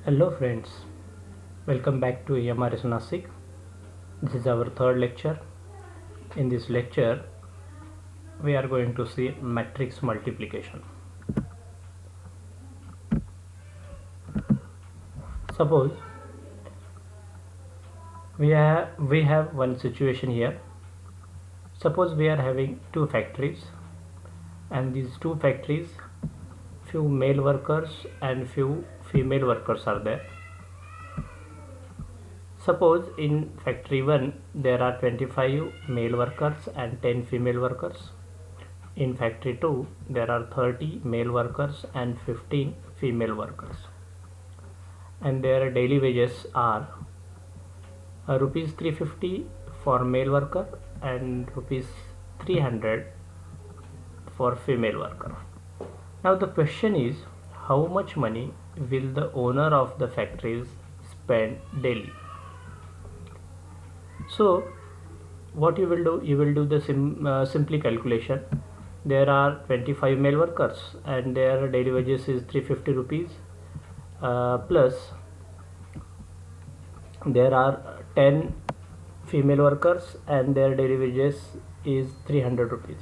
Hello friends, welcome back to EMRS Nasik. This is our third lecture. In this lecture, we are going to see matrix multiplication. Suppose we have one situation here. Suppose we are having two factories, and these two factories, few male workers and few female workers are there. Suppose in factory 1 there are 25 male workers and 10 female workers. In factory 2 there are 30 male workers and 15 female workers. And their daily wages are rupees 350 for male worker and rupees 300 for female worker. Now the question is, how much money will the owner of the factories spend daily? So what you will do, the simply calculation. There are 25 male workers and their daily wages is 350 rupees, plus there are 10 female workers and their daily wages is 300 rupees.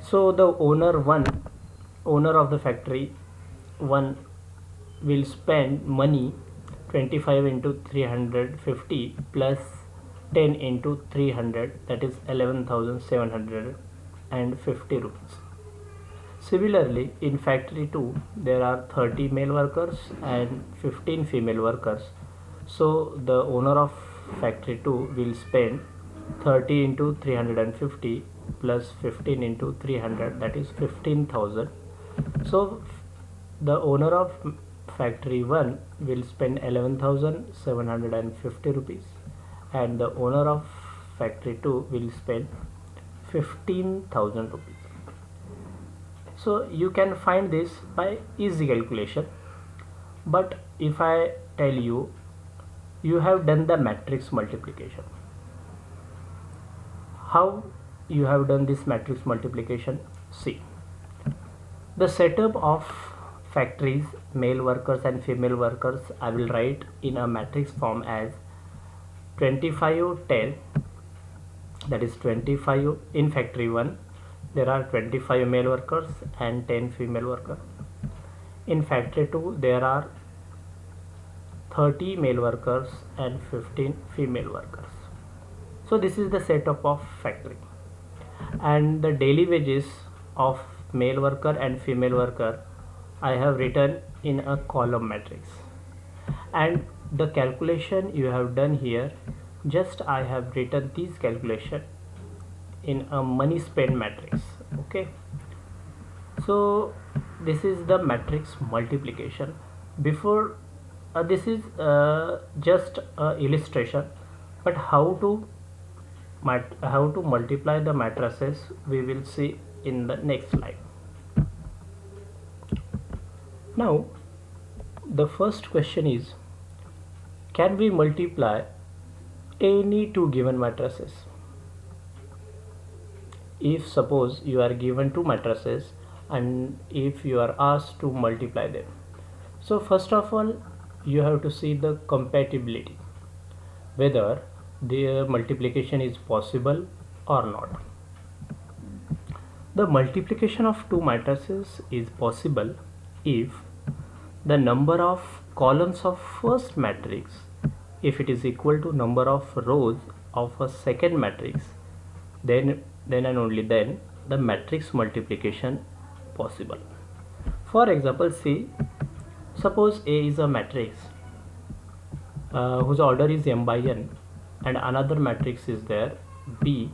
So the owner of the factory 1 will spend money 25 into 350 plus 10 into 300, that is 11,750 rupees. Similarly, in factory 2 there are 30 male workers and 15 female workers. So the owner of factory 2 will spend 30 into 350 plus 15 into 300, that is 15,000. So the owner of factory 1 will spend 11,750 rupees and the owner of factory 2 will spend 15,000 rupees. So you can find this by easy calculation. But if I tell you, you have done the matrix multiplication. How you have done this matrix multiplication? See, the setup of factories, male workers and female workers, I will write in a matrix form as 25 10, that is 25 in factory 1 there are 25 male workers and 10 female workers. In factory 2 there are 30 male workers and 15 female workers. So this is the setup of factory, and the daily wages of male worker and female worker I have written in a column matrix, and the calculation you have done here, just I have written this calculation in a money spent matrix. Okay, so this is the matrix multiplication. Before this is just illustration, but how to multiply the matrices we will see in the next slide. Now the first question is, can we multiply any two given matrices? If suppose you are given two matrices and if you are asked to multiply them, so first of all you have to see the compatibility, whether the multiplication is possible or not. The multiplication of two matrices is possible if the number of columns of first matrix, if it is equal to number of rows of a second matrix, then and only then the matrix multiplication possible. For example, see, suppose A is a matrix whose order is m by n, and another matrix is there B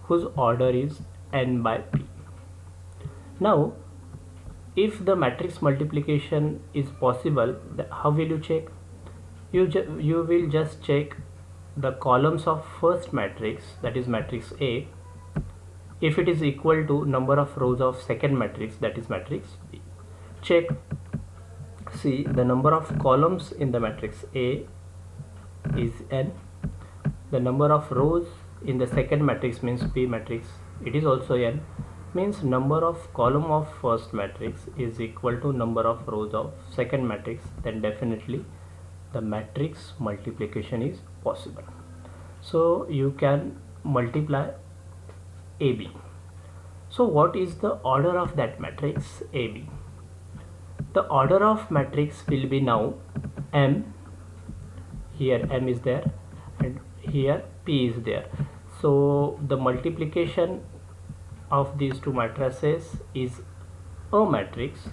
whose order is n by p. Now if the matrix multiplication is possible, how will you check? You will just check the columns of first matrix, that is matrix A, if it is equal to number of rows of second matrix, that is matrix B. Check, see, the number of columns in the matrix A is n, the number of rows in the second matrix means B matrix, it is also n, means number of column of first matrix is equal to number of rows of second matrix, then definitely the matrix multiplication is possible. So you can multiply AB. So what is the order of that matrix AB? The order of matrix will be now M, here M is there and here P is there. So the multiplication of these two matrices is a matrix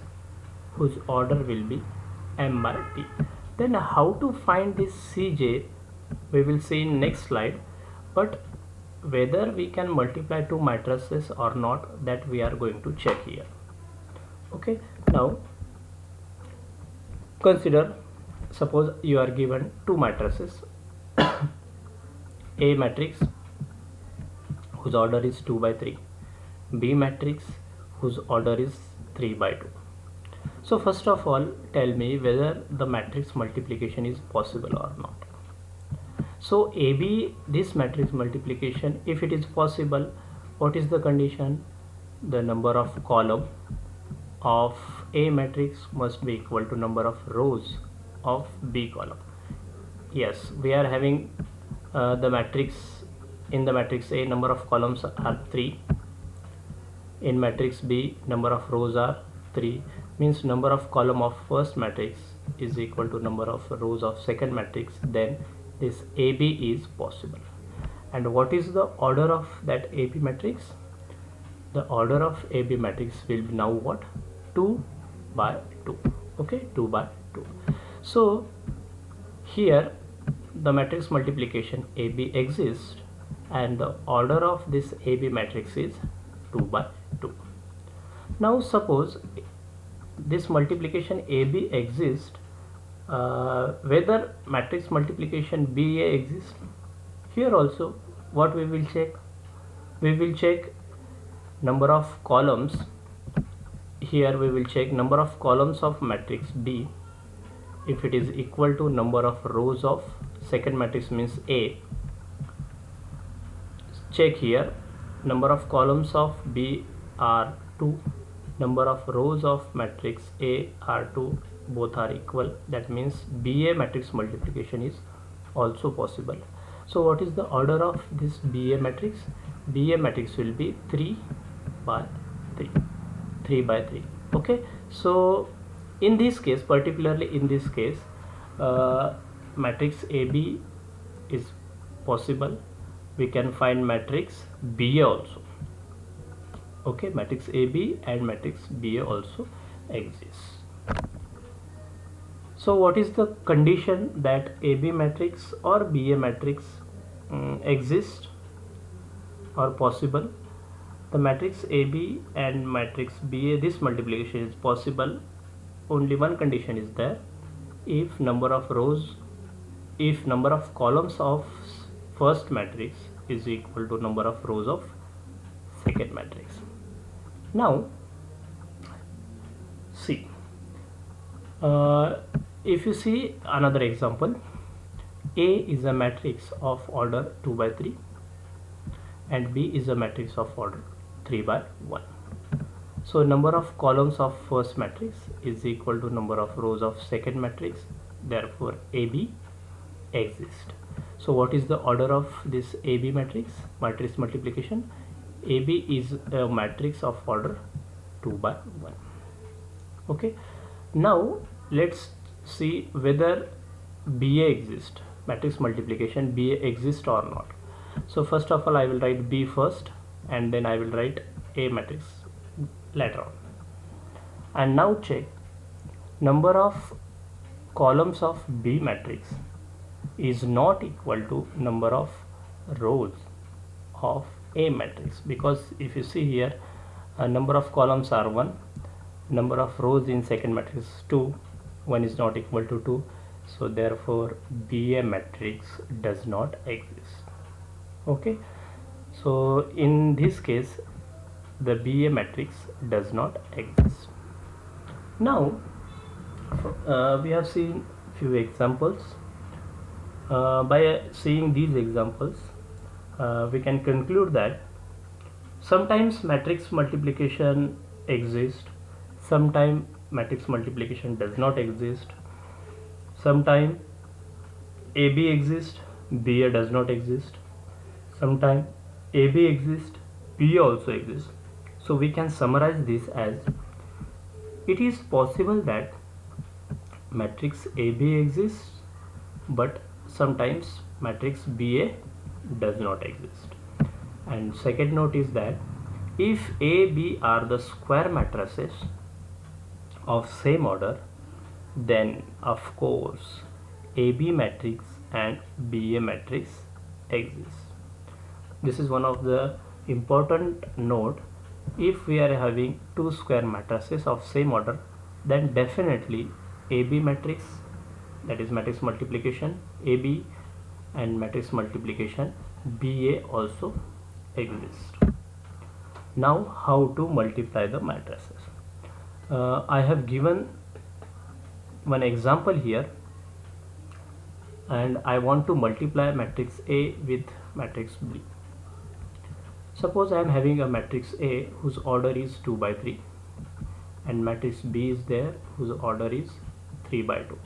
whose order will be M by P. Then how to find this Cj we will see in next slide, but whether we can multiply two matrices or not, that we are going to check here. Okay, now consider, suppose you are given two matrices A matrix whose order is 2 by 3, B matrix whose order is 3 by 2. So first of all, tell me whether the matrix multiplication is possible or not. So AB, this matrix multiplication, if it is possible, what is the condition? The number of column of A matrix must be equal to number of rows of B column. Yes, we are having the matrix, in the matrix A number of columns are 3, in matrix B number of rows are 3, means number of column of first matrix is equal to number of rows of second matrix, then this AB is possible. And what is the order of that AB matrix? The order of AB matrix will be now what? 2 by 2. Okay, 2 by 2. So here the matrix multiplication AB exists and the order of this AB matrix is 2 by 2. Now suppose this multiplication AB exists, whether matrix multiplication BA exists. Here also what we will check? We will check number of columns. Here we will check number of columns of matrix B. If it is equal to number of rows of second matrix means A, check here, number of columns of B are 2, number of rows of matrix A are 2, both are equal, that means BA matrix multiplication is also possible. So what is the order of this BA matrix? BA matrix will be 3 by 3, 3 by 3. Okay, so in this case, particularly in this case, matrix AB is possible. We can find matrix BA also. Okay, matrix AB and matrix BA also exists. So what is the condition that AB matrix or BA matrix exists or possible? The matrix AB and matrix BA, this multiplication is possible. Only one condition is there: if number of rows, if number of columns of first matrix is equal to number of rows of second matrix. Now see, if you see another example, A is a matrix of order 2 by 3 and B is a matrix of order 3 by 1. So number of columns of first matrix is equal to number of rows of second matrix, therefore AB exists. So what is the order of this AB matrix multiplication? AB is a matrix of order 2 by 1. Okay, now let's see whether BA exists, matrix multiplication BA exists or not. So first of all I will write B first and then I will write A matrix later on. And now check, number of columns of B matrix is not equal to number of rows of A matrix, because if you see here, number of columns are 1, number of rows in second matrix is 2, 1 is not equal to 2, so therefore BA matrix does not exist. Okay, so in this case the BA matrix does not exist. Now we have seen few examples. By seeing these examples we can conclude that Sometimes matrix multiplication exists, sometimes matrix multiplication does not exist, sometimes AB exists, BA does not exist, sometimes AB exists, BA also exists. So we can summarize this as it is possible that matrix AB exists, but sometimes matrix BA does not exist. And second note is that if A, B are the square matrices of same order, then of course AB matrix and BA matrix exists. This is one of the important note. If we are having two square matrices of same order, then definitely AB matrix, that is matrix multiplication AB, and matrix multiplication BA also exists. Now how to multiply the matrices? I have given one example here, and I want to multiply matrix A with matrix B. Suppose I am having a matrix A whose order is 2 by 3 and matrix B is there whose order is 3 by 2.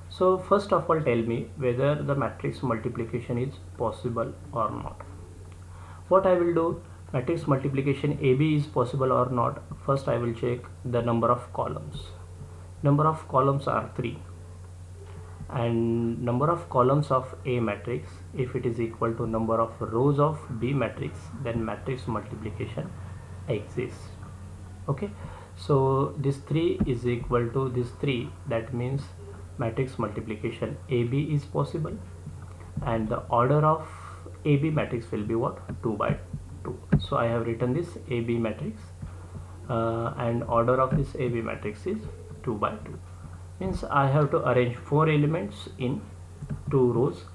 So first of all, tell me whether the matrix multiplication is possible or not. What I will do, matrix multiplication AB is possible or not. First I will check the number of columns. Number of columns are 3, and number of columns of A matrix, if it is equal to number of rows of B matrix, then matrix multiplication exists. Okay, so this 3 is equal to this 3, that means matrix multiplication AB is possible, and the order of AB matrix will be what? 2 by 2. So I have written this AB matrix, and order of this AB matrix is 2 by 2. Means I have to arrange 4 elements in 2 rows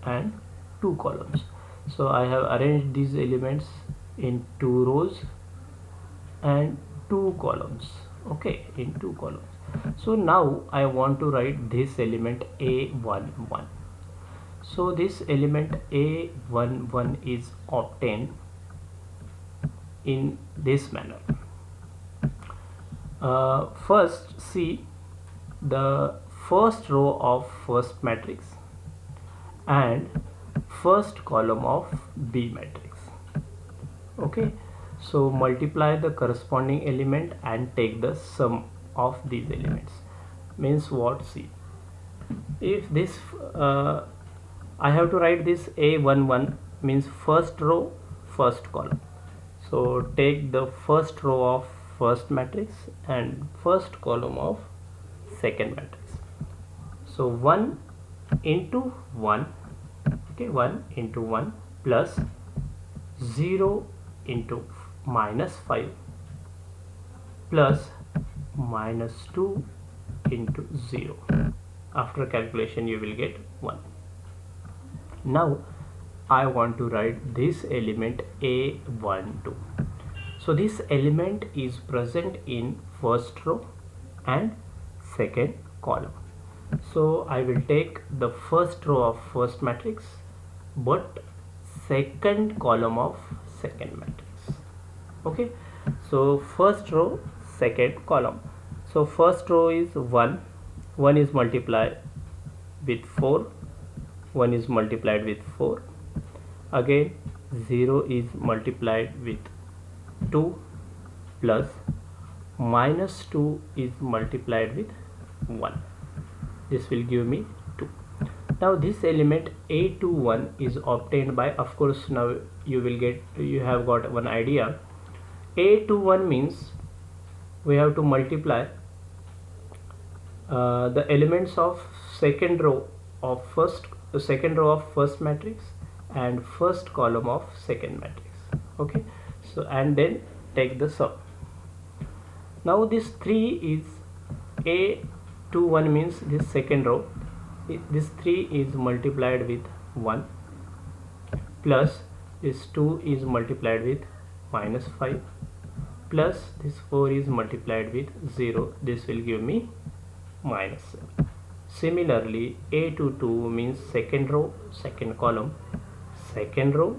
and 2 columns. So I have arranged these elements in 2 rows and 2 columns. Okay, in 2 columns. So now I want to write this element A11. So this element A11 is obtained in this manner. First see the first row of first matrix and first column of B matrix. Okay, so multiply the corresponding element and take the sum of these elements. Means what? See, if this I have to write this A11 means first row first column. So take the first row of first matrix and first column of second matrix. So 1 into 1, okay, 1 into 1 plus 0 into minus 5 plus minus 2 into 0. After calculation you will get 1. Now I want to write this element A12. So this element is present in first row and second column. So I will take the first row of first matrix but second column of second matrix. Okay, so first row second column. So first row is 1, 1 is multiplied with 4, 1 is multiplied with 4, again 0 is multiplied with 2 plus minus 2 is multiplied with 1. This will give me 2. Now this element A21 is obtained by, of course now you have got one idea. A21 means we have to multiply the elements of second row of first matrix and first column of second matrix. Okay, so and then take the sum. Now this 3 is A21 means this second row, this 3 is multiplied with 1 plus this 2 is multiplied with minus 5 plus this 4 is multiplied with 0. This will give me minus 7. Similarly A22 means second row second column, second row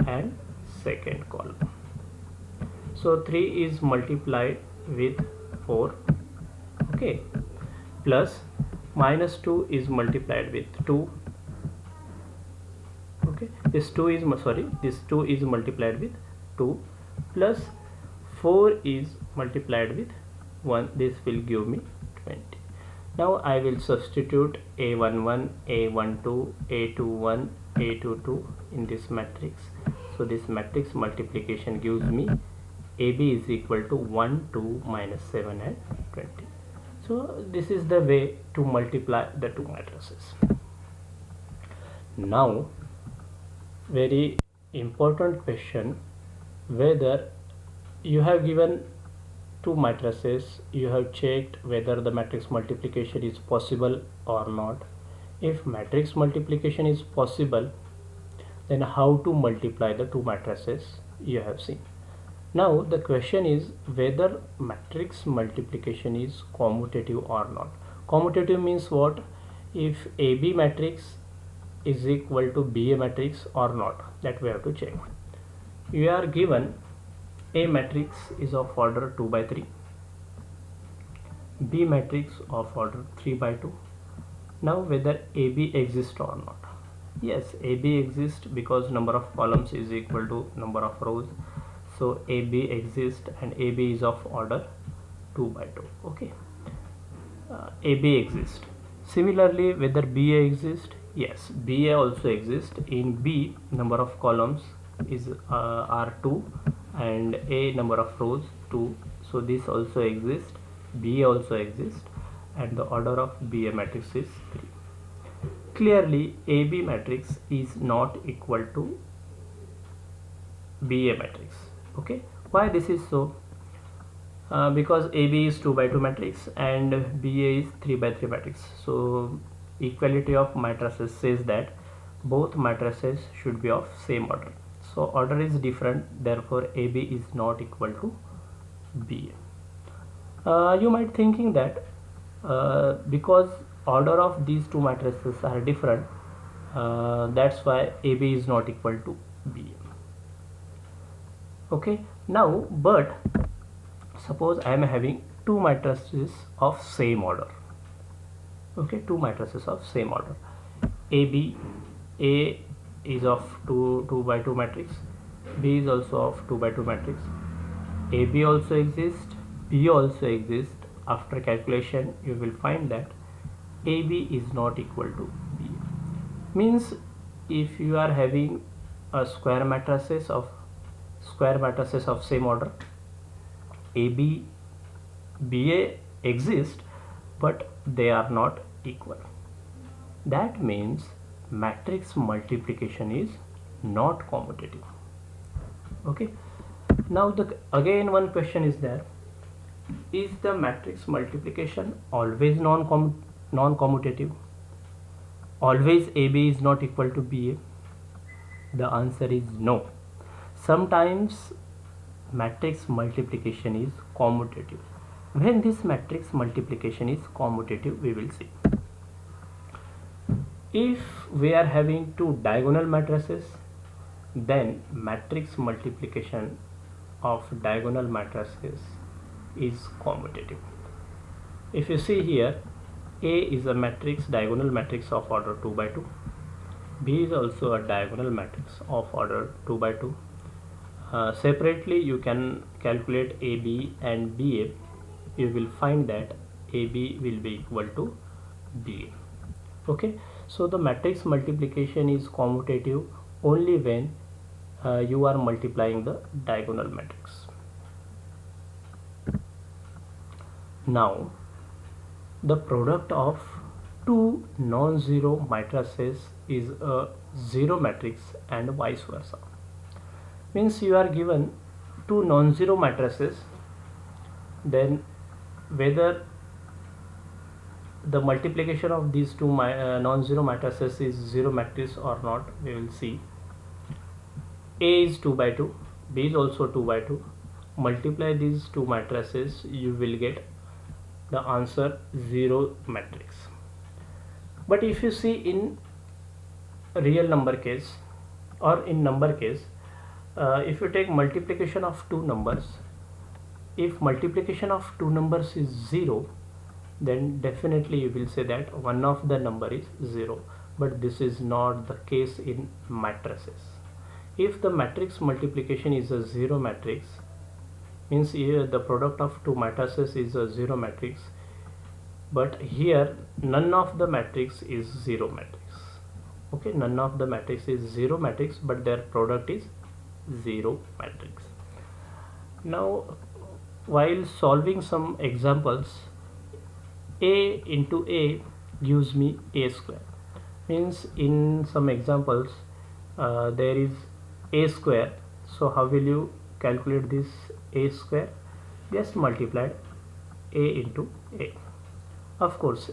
and second column. So 3 is multiplied with 4, okay, plus minus 2 is multiplied with 2, okay, this 2 is multiplied with 2, plus 4 is multiplied with 1, this will give me 20. Now I will substitute a11, a12, a21, a22 in this matrix. So this matrix multiplication gives me AB is equal to 1, 2, minus 7 and 20. So this is the way to multiply the two matrices. Now very important question, whether you have given two matrices, you have checked whether the matrix multiplication is possible or not. If matrix multiplication is possible, then how to multiply the two matrices you have seen. Now the question is whether matrix multiplication is commutative or not. Commutative means what? If AB matrix is equal to BA matrix or not, that we have to check. You are given A matrix is of order 2 by 3, B matrix of order 3 by 2. Now whether AB exists or not. Yes, AB exists because number of columns is equal to number of rows. So AB exists and AB is of order 2 by 2, okay. AB exists. Similarly, whether BA exists, yes, BA also exists. In B, number of columns is are 2 and A number of rows 2, so this also exists. BA also exists and the order of BA matrix is 3. Clearly AB matrix is not equal to BA matrix, okay. Why this is so? Because AB is 2 by 2 matrix and BA is 3 by 3 matrix. So equality of matrices says that both matrices should be of same order. So order is different, therefore AB is not equal to BA. You might thinking that because order of these two matrices are different, that's why AB is not equal to BA. Okay, now but suppose I am having two matrices of same order, okay, two matrices of same order. AB, A is of 2 by 2 matrix, B is also of 2 by 2 matrix. AB also exists, B also exists. After calculation you will find that AB is not equal to BA. Means if you are having a square matrices of same order, AB, BA exist but they are not equal. That means matrix multiplication is not commutative, okay. Now again one question is there, is the matrix multiplication always non-commutative? Always AB is not equal to BA? The answer is no. Sometimes matrix multiplication is commutative. When this matrix multiplication is commutative, we will see. If we are having two diagonal matrices, then matrix multiplication of diagonal matrices is commutative. If you see here, A is a matrix, diagonal matrix of order 2 by 2. B is also a diagonal matrix of order 2 by 2. Separately you can calculate AB and BA. You will find that AB will be equal to BA, okay. So the matrix multiplication is commutative only when you are multiplying the diagonal matrix. Now the product of two non-zero matrices is a zero matrix and vice versa. Means you are given two non-zero matrices, then whether the multiplication of these two non-zero matrices is zero matrix or not, we will see. A is 2 by 2, B is also 2 by 2. Multiply these two matrices, you will get the answer zero matrix. But if you see in real number case or in number case, if you take multiplication of two numbers, if multiplication of two numbers is 0, then definitely you will say that one of the number is 0, but this is not the case in matrices. If the matrix multiplication is a 0 matrix, means here the product of two matrices is a 0 matrix, but here none of the matrix is 0 matrix. Okay, none of the matrix is 0 matrix, but their product is 0 matrix. Now while solving some examples, a into a gives me a square. Means in some examples there is a square, so how will you calculate this a square? Just multiplied a into a. Of course